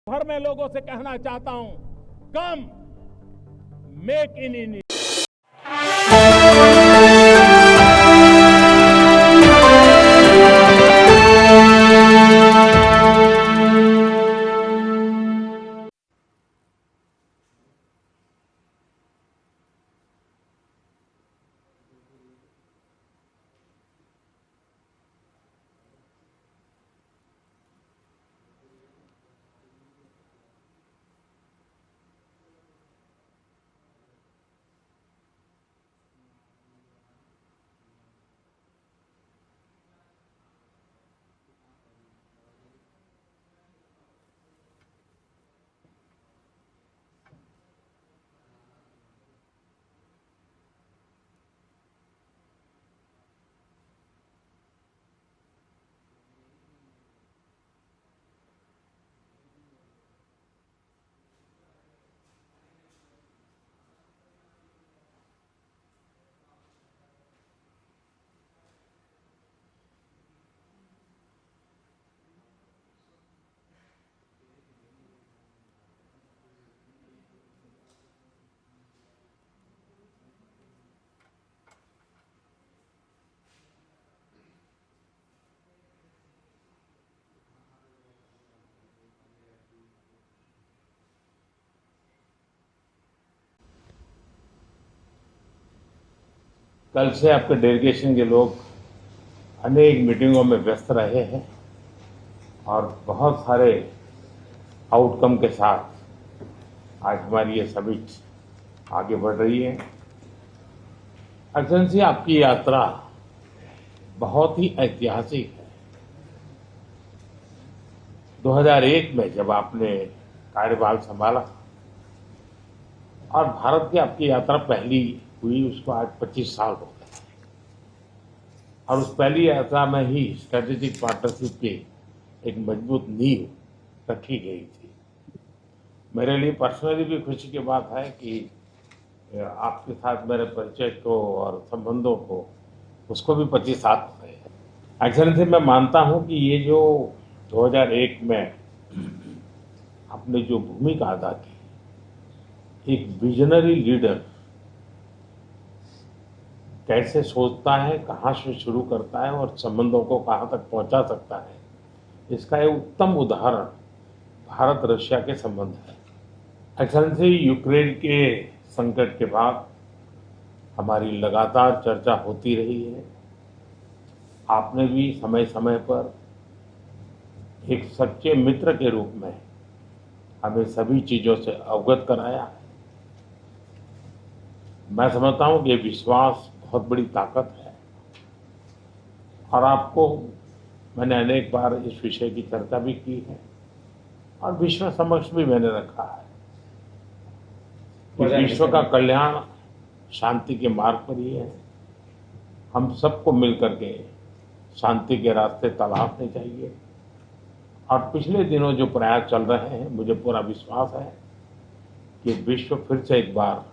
भर में लोगों से कहना चाहता हूं, कम मेक इन इंडिया। कल से आपके डेलीगेशन के लोग अनेक मीटिंगों में व्यस्त रहे हैं और बहुत सारे आउटकम के साथ आज हमारी ये समिट आगे बढ़ रही है। एक्सेलेंसी, आपकी यात्रा बहुत ही ऐतिहासिक है। 2001 में जब आपने कार्यभार संभाला और भारत की आपकी यात्रा पहली हुई, उसको आज 25 साल हो गए और उस पहली यात्रा में ही स्ट्रेटेजिक पार्टनरशिप की एक मजबूत नींव रखी गई थी। मेरे लिए पर्सनली भी खुशी की बात है कि आपके साथ मेरे परिचय को और संबंधों को उसको भी 25 साल हो गए हैं। एक्सेलेंसी, मैं मानता हूं कि ये जो 2001 में आपने जो भूमिका अदा की, एक विजनरी लीडर कैसे सोचता है, कहाँ से शुरू करता है और संबंधों को कहाँ तक पहुंचा सकता है, इसका एक उत्तम उदाहरण भारत रशिया के संबंध है। एक्सेलेंसी, यूक्रेन के संकट के बाद हमारी लगातार चर्चा होती रही है। आपने भी समय समय पर एक सच्चे मित्र के रूप में हमें सभी चीजों से अवगत कराया है। मैं समझता हूं कि ये विश्वास बहुत बड़ी ताकत है और आपको मैंने अनेक बार इस विषय की चर्चा भी की है और विश्व समक्ष भी मैंने रखा है कि विश्व का कल्याण शांति के मार्ग पर ही है। हम सबको मिलकर के शांति के रास्ते तलाशने चाहिए और पिछले दिनों जो प्रयास चल रहे हैं, मुझे पूरा विश्वास है कि विश्व फिर से एक बार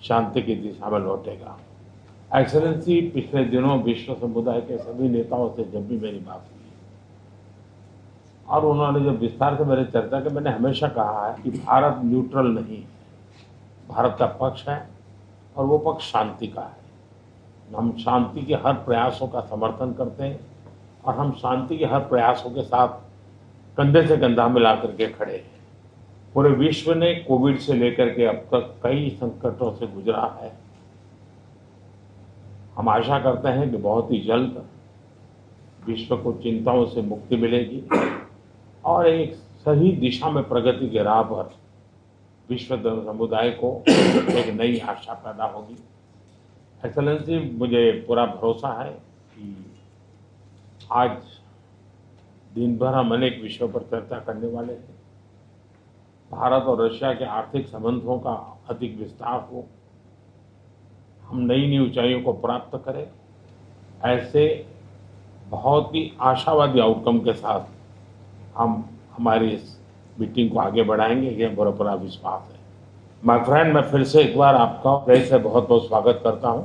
शांति की दिशा में लौटेगा। एक्सेलेंसी, पिछले दिनों विश्व समुदाय के सभी नेताओं से जब भी मेरी बात हुई और उन्होंने जब विस्तार से मेरे चर्चा की, मैंने हमेशा कहा है कि भारत न्यूट्रल नहीं है, भारत का पक्ष है और वो पक्ष शांति का है। हम शांति के हर प्रयासों का समर्थन करते हैं और हम शांति के हर प्रयासों के साथ कंधे से कंधा मिला करके खड़े हैं। पूरे विश्व ने कोविड से लेकर के अब तक कई संकटों से गुजरा है। हम आशा करते हैं कि बहुत ही जल्द विश्व को चिंताओं से मुक्ति मिलेगी और एक सही दिशा में प्रगति के राह पर विश्व समुदाय को एक नई आशा पैदा होगी। एक्सेलेंसी, मुझे पूरा भरोसा है कि आज दिन भर हम अनेक विषयों पर चर्चा करने वाले हैं। भारत और रशिया के आर्थिक संबंधों का अधिक विस्तार हो, हम नई नई ऊंचाइयों को प्राप्त करें, ऐसे बहुत ही आशावादी आउटकम के साथ हम हमारी इस मीटिंग को आगे बढ़ाएंगे, ये मेरा पूरा विश्वास है। माय फ्रेंड, मैं फिर से एक बार आपका फिर से बहुत बहुत स्वागत करता हूं।